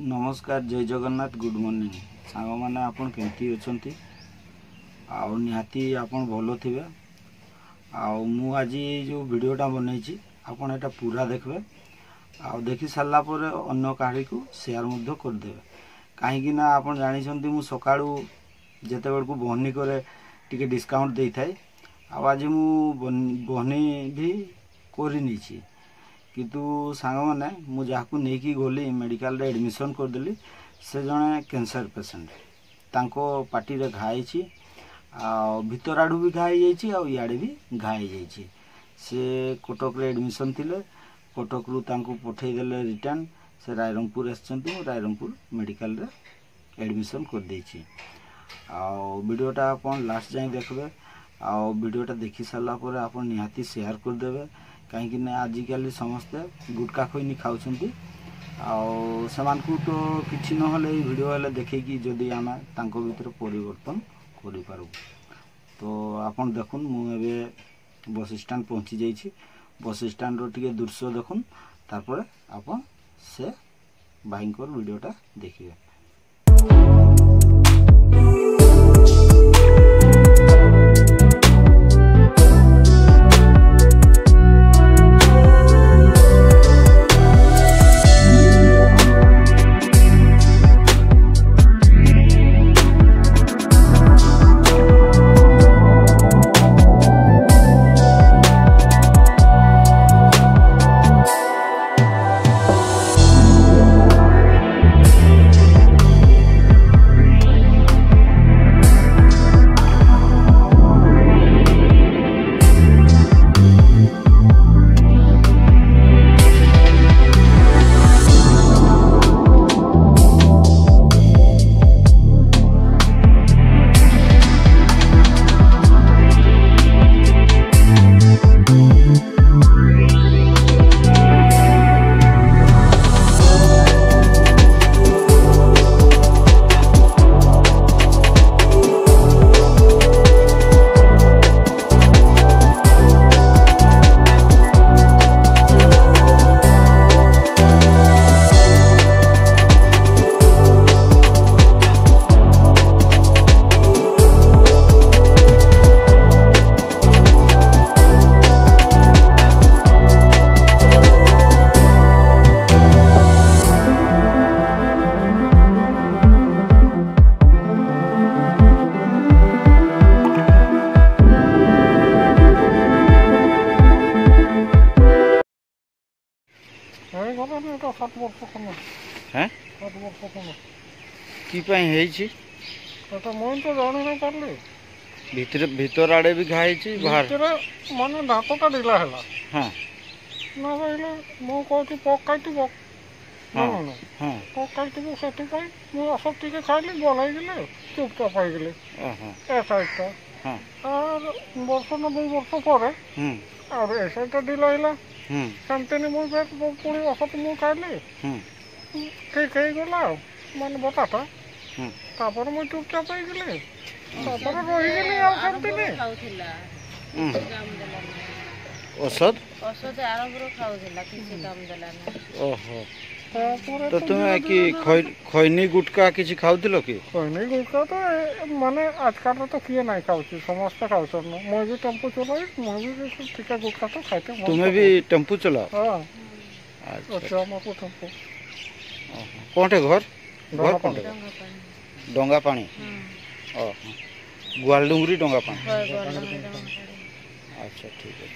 नमस्कार जय Jagannath good morning सांग मैंने आपन केमती अच्छी आउ निहाती आपन भल थे मु आज जो वीडियोटा बनई आपन एटा पूरा देखबे आउ देखि सारा पर अन्य कहाड़ी को शेयर मध्य करदे कहीं ना आपन जानी मु सकाळू जेते बेल को बहनी करे टिके डिस्काउंट दे थाए आज मु बहनी भी करी नीची किंतु सांग मैंने मुझे नहीं गली मेडिकल रे एडमिशन करदेली से जड़े कैंसर पेसेंट तांको पार्टी रे घाई भीतर आड़ू भी घाई जाइए भी घाई जाइए से कटक रे एडमिशन थिले कटक रु तांको पठेदेले रिटर्न से रायरंगपुर आसचंती रायरंगपुर मेडिकल रे एडमिशन कर देछि वीडियोटा आपन लास्ट जाए देखबे वीडियोटा देखि सारा पर आपन निहाती शेयर कर देबे कहीं आजिकल समस्ते गुटखा खोईनी खाऊँ को तो किसी ना वीडियो हेल्ले देखी जदि आम भर परिवर्तन कर तो आपन देखुन मुझे बस स्टैंड पहुँची जाइए बस स्टैंड रो दृश्य देखुन तापर आपन से भाई वीडियोटा देखिए। भीतर आड़े भी घाई बाहर माने दांतटा ढिला है हाँ ना कहले मो कहती पकाइब पकाइब से औषध टी खाइली भल हो चुपचाप हो गले ए साइडटा और वर्ष ना 2 वर्ष पर और ए साइडटा ढिला है सेमती मुझे पुणी औषध मुझे खाइली ठीक हो गला माने बताटा तापर मुझे चुपचाप हो गले औषध औषध आरंभ खाऊला किसी काम देला ओहो तो तुम्हें कि खैनी गुटका किसी खाऊथिलो कि खैनी गुटका तो माने आजकल तो किए नहीं खाऊची समस्त खाऊछन मैं भी टेम्पो चलाई मैं भी टिका गुटका तो खाते तुम्हें भी टेम्पो चलाओ हां अच्छा हमको टेम्पो कोठे घर कोठे डोंगा पानी गुआलडुंगरी डोंगा पानी अच्छा ठीक है।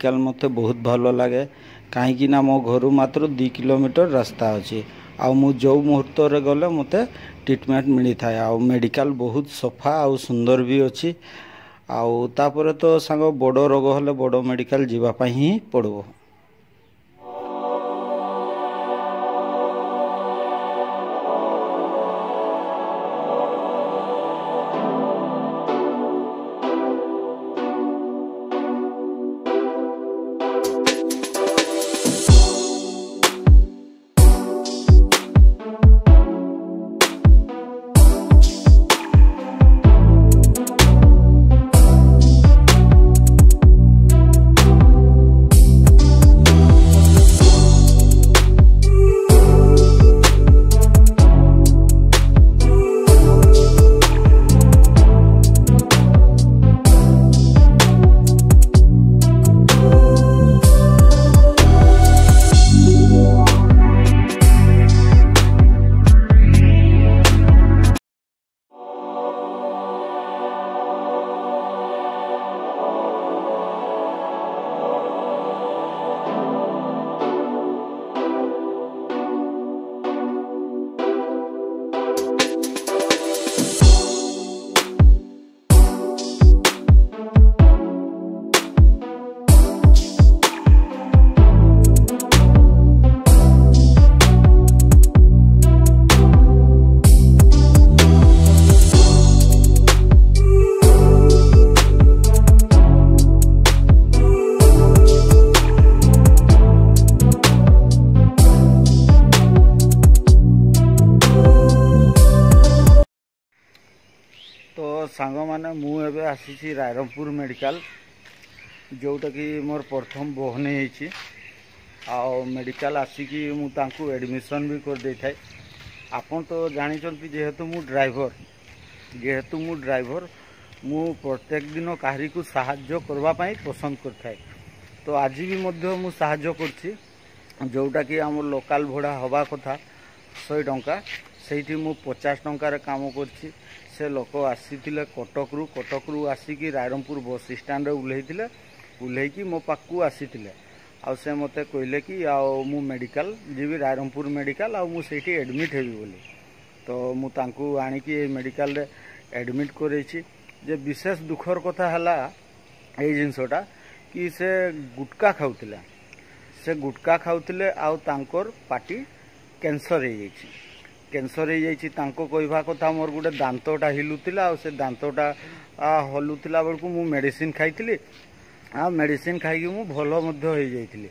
मेडिकल मते बहुत भल लगे कहीं ना मो घर मात्र 2 किलोमीटर रास्ता अच्छी आउ मु जो मुहूर्त रे गले मते ट्रीटमेंट मिली थाए आउ मेडिकल बहुत सफा आउ सुंदर भी अच्छी आउ तापर तो सांग बड़ रोग हेले बड़ मेडिकल जीवा पई ही पड़बो। तो सांग माने मुझे आसी रायरंगपुर मेडिकल जोटा कि मोर प्रथम बोहनी होती मेडिकल आसिकी मुझे एडमिशन भी कर दे थाए। आपन तो जानी जेहेतु मु ड्राइवर मु प्रत्येक दिन कहारी को साहाय्य करवाई पसंद कर तो आज भी मध्य मु साहाय्य करछि जोटा कि आम लोकल भड़ा हवा कथा 100 टंका से मु 50 टंकार काम करछि। से लोक आसी कटकरू आसिकी रायरंगपुर बस स्टैंड उल्लेकी मो पाकू आसी आउ से मते कहले कि आउ मु मेडिकल जीवी रायरंगपुर मेडिकल आउ मु सेठी एडमिट हेबी बोली तो मु तांकू आनिकी मेडिकल रे एडमिट करैछि। जे विशेष दुखर कथा हला ए जिनसटा कि से गुटका खाउतिले आउ तांकर पार्टी कैंसर हो जाइछि। कैंसर हो जाइछि तांको कहवा कथा मोर गोटे दांतटा हिलुतिला आ से दांतटा हलुतिला बेलकु मु मेडिसिन खाइतिली आ मेडिसिन खाइकी मु भलो मध्य हो जाइतिली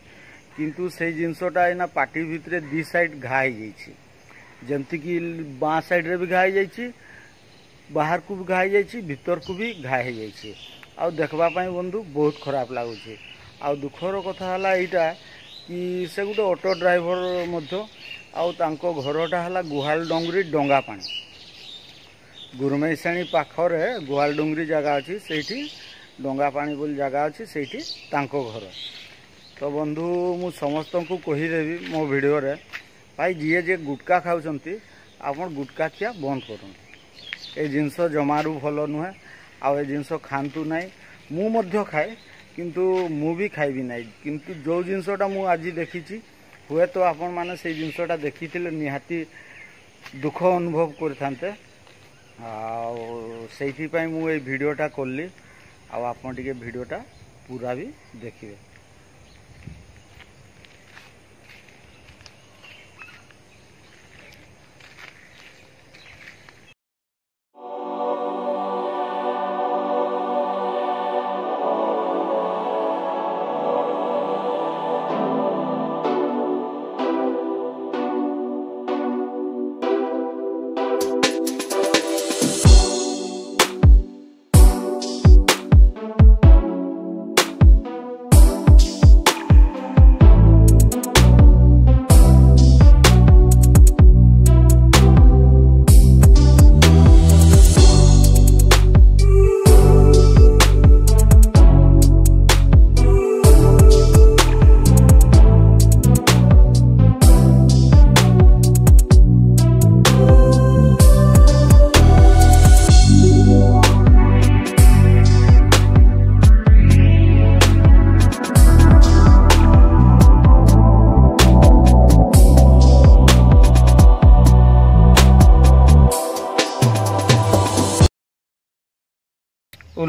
किंतु से जिनसटा एना पार्टी भितरे 2 साइड घा हो जाइछि जेमति कि बाँ साइड रे भी घा हो जाइछि बाहर को भी घा हो जाइछि भीतर को भी घा हो जाइछि आ देखबा पई बंधु बहुत खराब लागुछि। आ दुखर कथा हला एटा कि से गोटे ऑटो ड्राइवर मध्य आउ तांको घरटा हला गुहाल डोंगरी डंगा पानी गुरमेशाणी पाखरे गुहाल डोंगरी जगह अच्छी सेठी डंगा पानी बोली जगह अच्छी सेठी तांको घर। तो बंधु मु समस्त को कहीदेवी मो वीडियो रे भाई जी जे गुटका खाउछंती आपन गुटका खिया बंद करन ए जिनस जमारू भल नुहे आ ए जिनस खांतु नाई मु मध्य खाए किंतु मु भी खाइबी नाई किंतु जो जिनसटा मु आज देखिछि हुए तो आपण माने से जिनसटा देखिथिले निहाती दुख अनुभव करथांते आ सेठी पई मु ए वीडियोटा करली आ आपण टिके वीडियोटा पूरा भी देखिबे।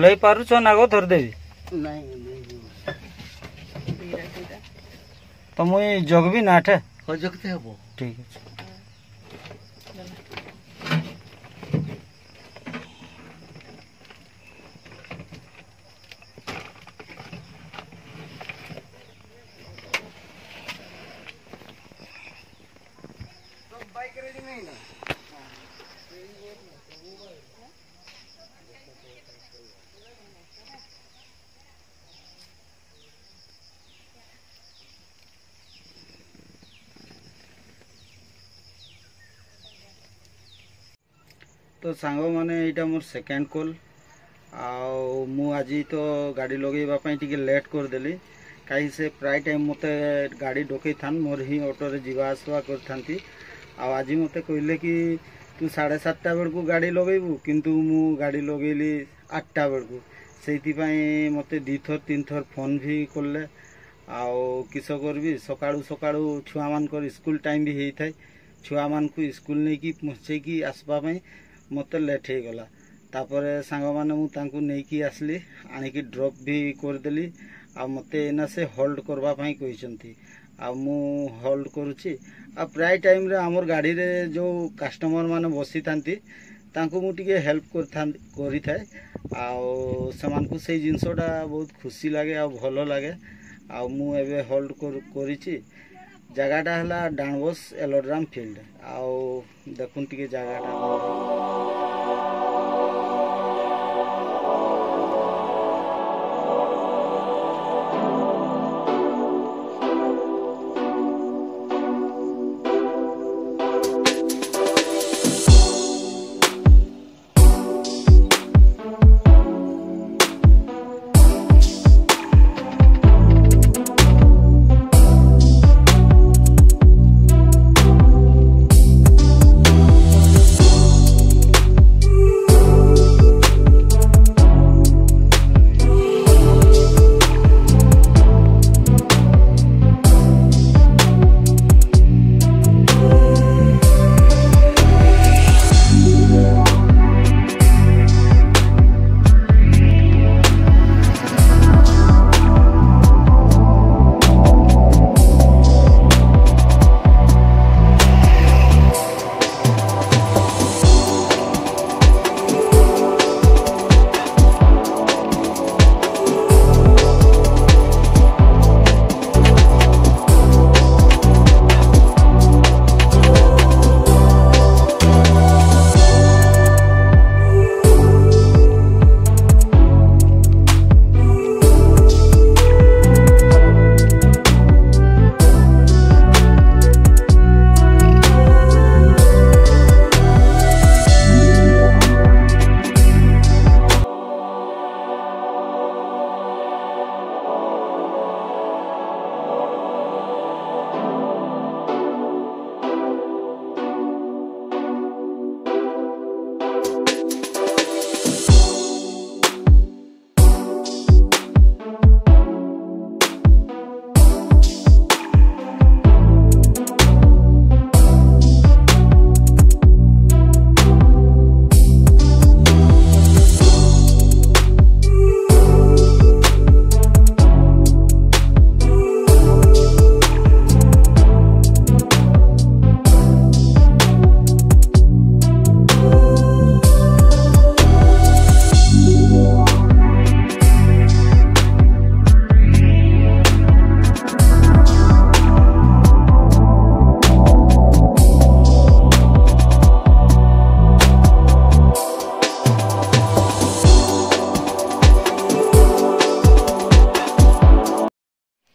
बुलाई पारुछ नाग धरदेवी तो मुई जगबी ना ठे जगते हबो ठीक है। तो सांग माने यहाँ मोर सेकेंड कॉल आज तो गाड़ी लगेवाई टी लेट करदेली कहीं से प्राय टाइम मत गाड़ी डकई थान मोर ही ऑटो रे जीवा आसवा करथांती आज मत कहले कि तू 7:30 बेलू गाड़ी लगेबू किंतु मु गाड़ी लगेली 8टा बेलू से मत 2 थर 3 थर फोन भी कले किस करबी सकाळू सकाळू छुआ मान स्कूल टाइम भी होता है छुआ मान को स्कूल नहीं कि पहुँचे आसवाई मत लेट हो गला तापर सांग माने मु तांकु नहीं कि आसली आनिकी ड्रॉप भी करदेली मते एना से होल्ड करबा पई कहिसंती मु होल्ड करूची प्राय टाइम रे हमर गाड़ी रे जो कस्टमर माने बसी थांती तांकु मु टिके हेल्प करि थाए समान को से जिंसटा बहुत खुशी लगे भल लगे मु एबे होल्ड करिची जगहटा हला डाणबस एलोड्राम फील्ड देखुन टिके जगहटा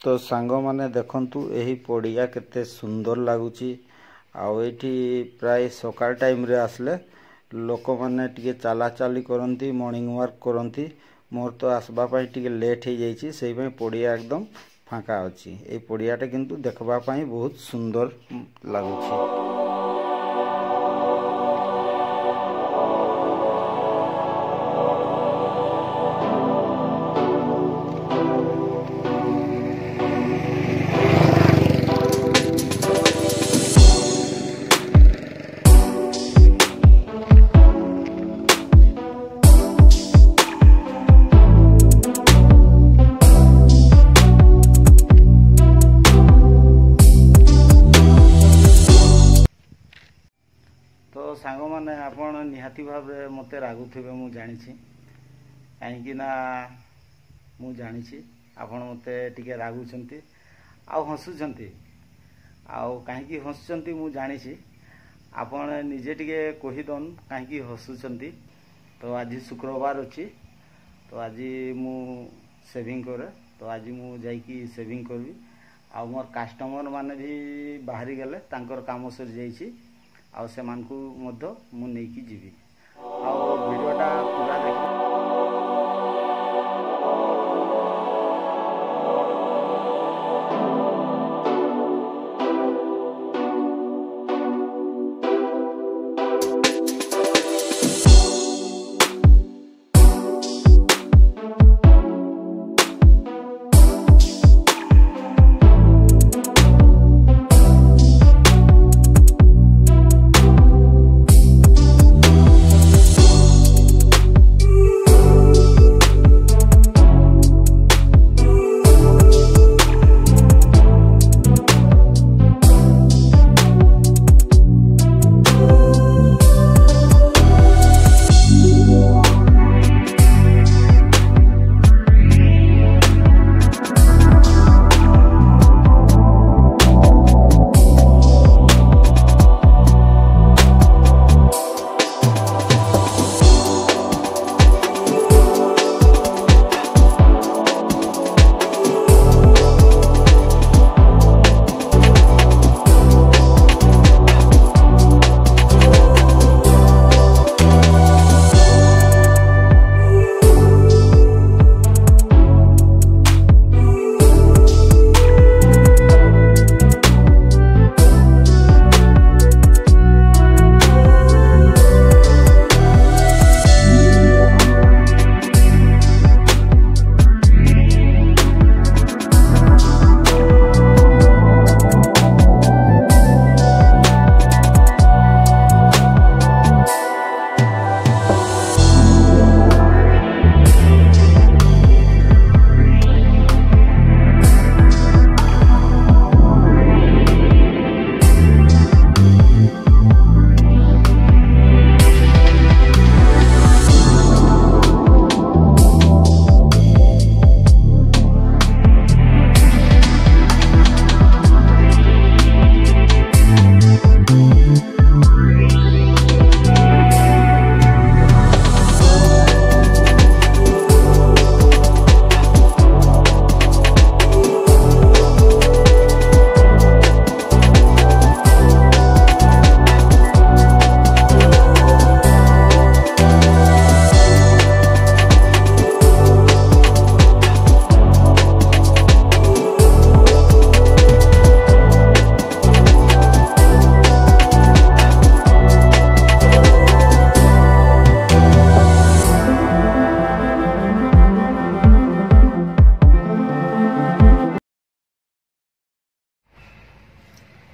तो सांग माने देखंतु एही पड़िया केते सुंदर लागुची आउठी प्राय सकाळ टाइम रे आसले लोक माने टिके चला चाली करंती मॉर्निंग वॉक करंती मोर तो आसबा पाई टिके लेट हो जाइछि सेहि पई पड़िया एकदम फांका अछि ए पड़ियाटा किंतु देखबा पाई बहुत सुंदर लागुची। निहाती भाव मत रागुवे मु जानी कहीं मु जानी आपण मत टे रागुंट आउ हसुंट आउ कहीं हसुंट मु जानी आपण निजे टे कहीदन कहीं हसुंट। तो आज शुक्रवार अच्छी तो आज मु सेविंग करे तो आज मु जाइकी सेविंग करी आ मोर कस्टमर माने भी बाहरी गले तांकर काम सर जाइए आ से मानकु मध्य मु नेकी जीवी आ वीडियोटा पूरा देख।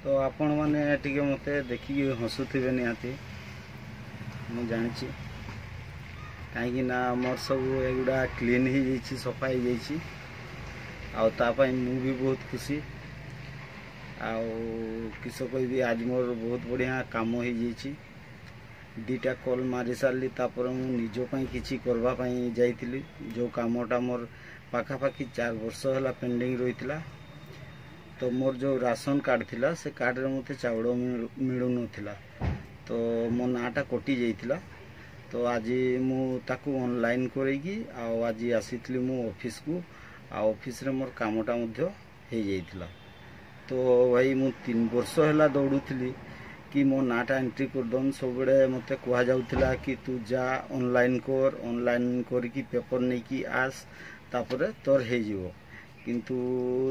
तो आपण मैंने टी मत देखिए हसुवे निहाती मुझे जानी कहीं मोर सब एगुड़ा क्लीन हो जाइए सफा हो जाइए आपाई मु भी बहुत खुशी किस कह आज मोर बहुत बढ़िया काम हो जाइए दीटा कॉल मारी सारी तापर मु निजपाई किसी करवाई जाइली जो कामटा मोर पाखापाखि 4 वर्ष है पेंडिंग रही था। तो मोर जो राशन कार्ड थिला से कार्ड रे मते चाउल मिलु नथिला तो मो नाटा कटि जाइतिला तो आज मु ताकू ऑनलाइन करैकी आज आसीतली मु ऑफिस को ऑफिस रे मोर कामटा मध्य हे जाइतिला। तो भाई मु 3 वर्ष हैला दौड़ुथली कि मो नाटा एंट्री कर दन सब बड़े मते कहा जाउतिला कि तू जा ऑनलाइन करकी पेपर नै कि आस तापरे तोर हे जीवो किंतु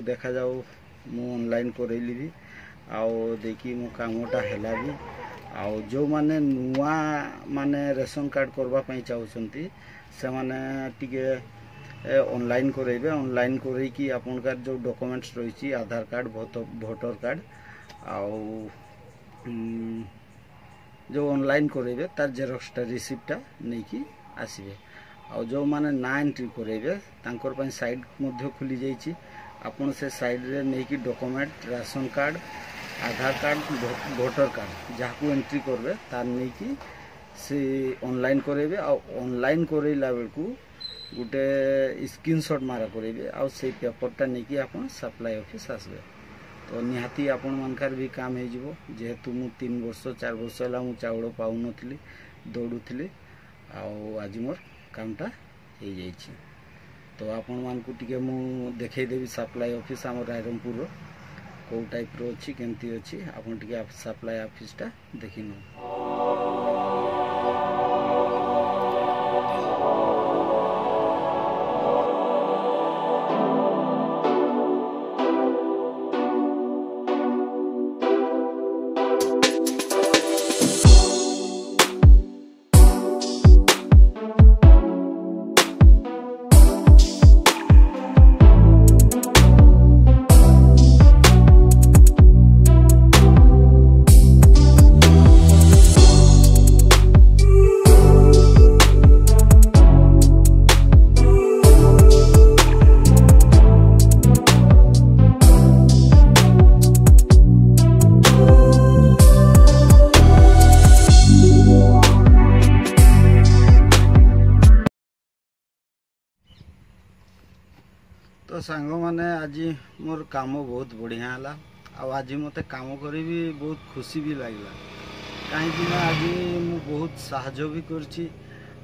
देखा जाऊ मु ऑनलाइन करैली भी आउ देखी मो कामटा हैला भी आउ जो माने नुआ माने रेशन कार्ड करबा पई चाहउछंती से माने टिके ऑनलाइन करेबे ऑनलाइन करै कि आपनकार जो डॉक्यूमेंट्स रहिछि आधार कार्ड वोटर कार्ड आउ जो ऑनलाइन करेबे तार जेरक्सटा रिसिप्टटा नै कि आसीबे आउ जो माने ना एंट्री करेबे तांकर पई साइड मध्ये खुली जाइछि आपन से साइड रे नै कि डॉक्यूमेंट राशन कार्ड आधार कार्ड वोटर कार्ड जहाँ को एंट्री करबे तार नै कि से ऑनलाइन करेबे आ ऑनलाइन करैला बेलकू गोटे स्क्रीनशॉट मारा करेबे आ से पेपरटा नेकी आपन सप्लाई ऑफिस आसबे तो निहाती आपण मानकार भी काम हो जिवो जेहेतु मु 3 वर्ष 4 वर्ष ला मु चाउल पाउ नथली दौड़ुथली आज मोर कामटा हो जाइछि तो आपण मान को टिके मु देखै देबी सप्लाई ऑफिस हमर रायरंगपुर रो को टाइप रो अछि केमती अछि आपण टिके सप्लाई ऑफिस टा देखिनो। तो सांग माने आज मोर काम बहुत बढ़िया है आज मते काम करी भी बहुत खुशी भी लगला कहीं आज मु बहुत साहाय्य भी करछि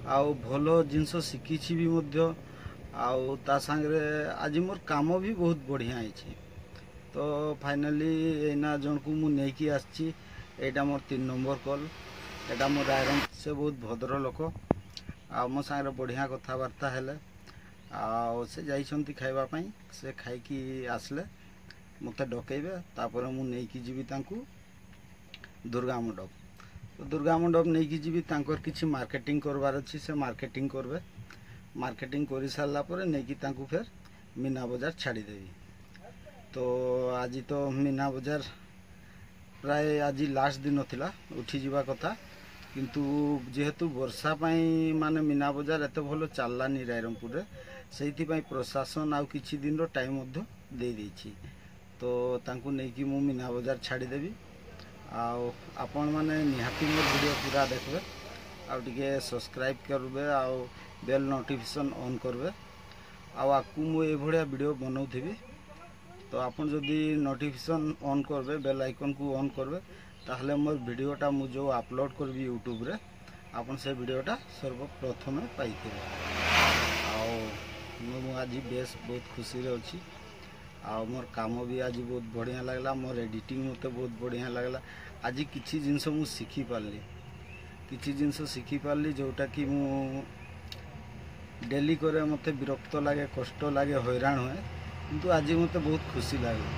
आउ भलो जिनस शिखी भी मध्य आउ ता संगे आज मोर काम भी बहुत बढ़िया है तो फाइनली एना जन को मु नहीं कि आछि एटा मोर 3 नंबर कॉल एटा मोर रायरंग से बहुत भद्र लोक आ मो संगे बढ़िया कथबार्ता हेले आ से जाइछंती खाइबा पई से खाई की आसले मते डकेबे तापर मु नै कि जीवी तांकू दुर्गा मंडप तो दुर्गा मंडप नै कि जीवी तांकर किछि मार्केटिंग करबार अछि से मार्केटिंग करबे मार्केटिंग करि सारला पर नै कि तांकू फिर मीना बाजार छाड़ी देबी तो आज तो मीना बाजार प्राय आज लास्ट दिन थिला उठी जीवा कथा किंतु जेहेतु वर्षा पाई माने मीना बाजार एते भलो चललानी रायरंगपुर रे सेति पाई प्रशासन आउ किछि दिन रो टाइम मध्य दे देछि तो तांकु नै कि मु मीना बाजार छाड़ी देबी आउ आपण माने निहाती मोर वीडियो पूरा देखबे आउ टिके सब्सक्राइब करबे आउ बेल नोटिफिकेशन ऑन करबे आउ आकु मु ए भडिया वीडियो बनाउथिबी तो आपण जदी नोटिफिकेशन ऑन करबे बेल आइकन को ऑन करबे ताहले मोर वीडियोटा मु जो अपलोड करबी यूट्यूब रे आपण से वीडियोटा सर्वप्रथम पाइथिबे आउ मु आज बेस बहुत खुशी रे अछि आ मोर काम भी आज बहुत बढ़िया लगला मोर एडिटिंग मते बहुत बढ़िया लगला आज किछि जिंस मु सिखि पारली जोटा कि मु डेली करे मते विरक्त लागे कष्ट लागे हैरान होए किंतु आज मते बहुत खुशी लागे।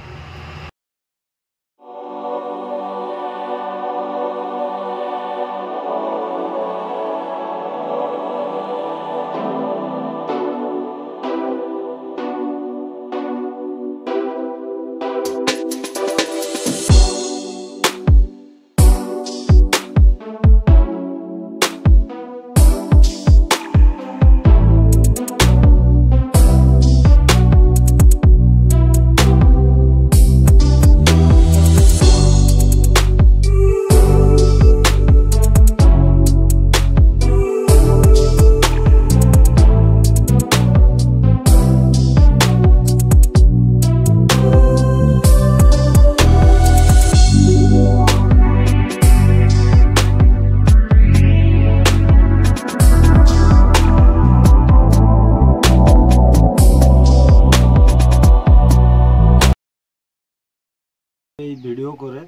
वीडियो करे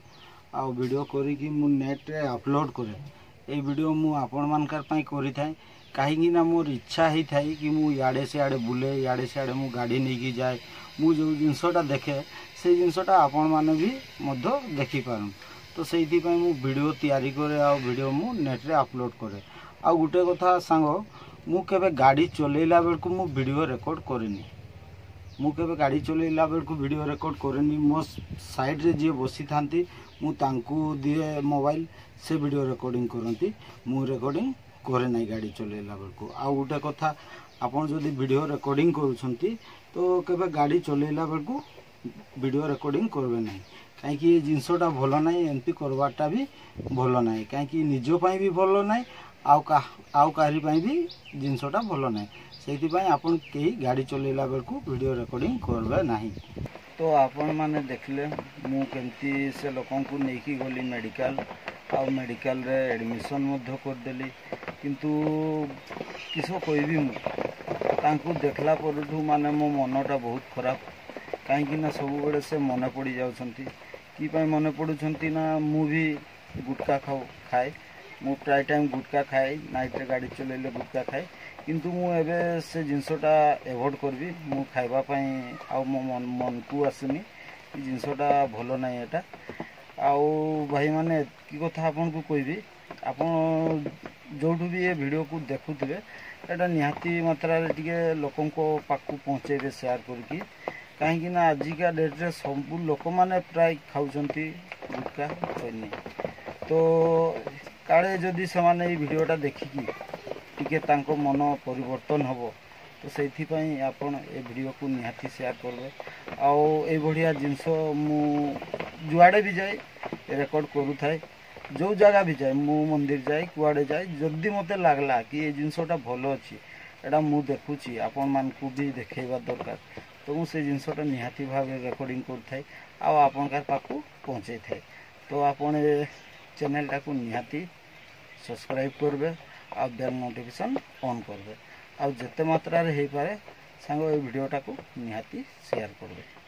आ वीडियो करी कि मु नेट रे अपलोड करे ए वीडियो मु आपण मानकर पई करी थाई काहेकि ना मोर इच्छा ही थाई कि मु याडे से आडे बुले याडे से आडे मु गाड़ी नहीं की जाए मु जो जिनसटा देखे से जिनसटा आपण माने भी मध्य देखि पारन तो सेइथि पई मु वीडियो तैयारी करे आ वीडियो मु नेट रे अपलोड करे आ गुटे कथा सांगो मु केबे गाड़ी चलेला बेलकु मु वीडियो रिकॉर्ड करिनी मु केबे गाड़ी चलेला बेलकु वीडियो रिकॉर्ड करेनी मो साइड रे जे बसी थांती मु तांकू दिए मोबाइल से वीडियो रिकॉर्डिंग करंती मु रिकॉर्डिंग करे नाही गाड़ी चलेला बेलकु आ गुटे कथा आपण जदी वीडियो रिकॉर्डिंग करूछंती तो केबे गाड़ी चलेला बेलकु वीडियो रिकॉर्डिंग करबे नाही काहे कि जिंसटा भलो नाही एमपी करवाटा भी भलो नाही काहे कि निजो पई भी भलो नाही ଆଉ କାହାରି ପାଇଁ ବି ଜିନିଷଟା ଭଲ ନାହିଁ। ସେଇଥିପାଇଁ ଆପଣ କେହି ଗାଡ଼ି ଚଲେଇଲା ବେଳକୁ ଭିଡ଼ିଓ ରେକର୍ଡ଼ିଂ କରିବେ ନାହିଁ। ତ ଆପଣମାନେ ଦେଖିଲେ ମୁଁ କେମିତି ସେ ଲୋକଙ୍କୁ ନେଇକି ଗଲି ମେଡ଼ିକାଲ, ଆଉ ମେଡ଼ିକାଲରେ ଆଡ଼ମିସନ୍ ମଧ୍ୟ କରିଦେଲି। କିନ୍ତୁ କିସ କହିବି, ମୁଁ ତାଙ୍କୁ ଦେଖିଲା ପରଠୁ ମାନେ ମୋ ମନଟା ବହୁତ ଖରାପ। କାହିଁକିନା ସବୁବେଳେ ସେ ମନେ ପଡ଼ିଯାଉଛନ୍ତି। କି ପାଇଁ ମନେ ପଡ଼ୁଛନ୍ତି ନା, ମୁଁ ବି ଗୁଟକା ଖାଏ। ମୁଁ ପ୍ରାୟ ଟାଇମ୍ ଗୁଟକା ଖାଏ, ନାଇଟ୍ରେ ଗାଡ଼ି ଚଲେଇଲେ ଗୁଟକା ଖାଏ। କିନ୍ତୁ ମୁଁ ଏବେ ସେ ଜିନିଷଟା ଏଭଏଡ଼୍ କରିବି, ମୁଁ ଖାଇବା ପାଇଁ ଆଉ ମୋ ମନକୁ ଆସୁନି। ଏ ଜିନିଷଟା ଭଲ ନାହିଁ ଏଇଟା। ଆଉ ଭାଇମାନେ ଏତିକି କଥା ଆପଣଙ୍କୁ କହିବି, ଆପଣ ଯେଉଁଠୁ ବି ଏ ଭିଡ଼ିଓକୁ ଦେଖୁଥିବେ ଏଇଟା ନିହାତି ମାତ୍ରାରେ ଟିକେ ଲୋକଙ୍କ ପାଖକୁ ପହଞ୍ଚେଇବେ ସେୟାର କରିକି। କାହିଁକିନା ଆଜିକା ଡେଟ୍ରେ ସବୁ ଲୋକମାନେ ପ୍ରାୟ ଖାଉଛନ୍ତି ଗୁଟକା ଖଇନି। ତ କାଳେ ଯଦି ସେମାନେ ଏଇ ଭିଡ଼ିଓଟା ଦେଖିକି ଟିକେ ତାଙ୍କ ମନ ପରିବର୍ତ୍ତନ ହେବ, ତ ସେଇଥିପାଇଁ ଆପଣ ଏ ଭିଡ଼ିଓକୁ ନିହାତି ସେୟାର କରିବେ। ଆଉ ଏଇଭଳିଆ ଜିନିଷ ମୁଁ ଯୁଆଡ଼େ ବି ଯାଏ ରେକର୍ଡ଼ କରୁଥାଏ। ଯେଉଁ ଜାଗା ବି ଯାଏ, ମୁଁ ମନ୍ଦିର ଯାଏ, କୁଆଡ଼େ ଯାଏ, ଯଦି ମୋତେ ଲାଗିଲା କି ଏ ଜିନିଷଟା ଭଲ ଅଛି, ଏଇଟା ମୁଁ ଦେଖୁଛି ଆପଣମାନଙ୍କୁ ବି ଦେଖେଇବା ଦରକାର, ତ ମୁଁ ସେ ଜିନିଷଟା ନିହାତି ଭାବରେ ରେକର୍ଡ଼ିଂ କରୁଥାଏ ଆଉ ଆପଣଙ୍କ ପାଖକୁ ପହଞ୍ଚେଇଥାଏ। ତ ଆପଣ ଏ ଚ୍ୟାନେଲଟାକୁ ନିହାତି ସବସ୍କ୍ରାଇବ୍ କରିବେ ଆଉ ବେଲ୍ ନୋଟିଫିକେସନ୍ ଅନ୍ କରିବେ। ଆଉ ଯେତେ ମାତ୍ରାରେ ହେଇପାରେ ସାଙ୍ଗ ଏ ଭିଡ଼ିଓଟାକୁ ନିହାତି ସେୟାର କରିବେ।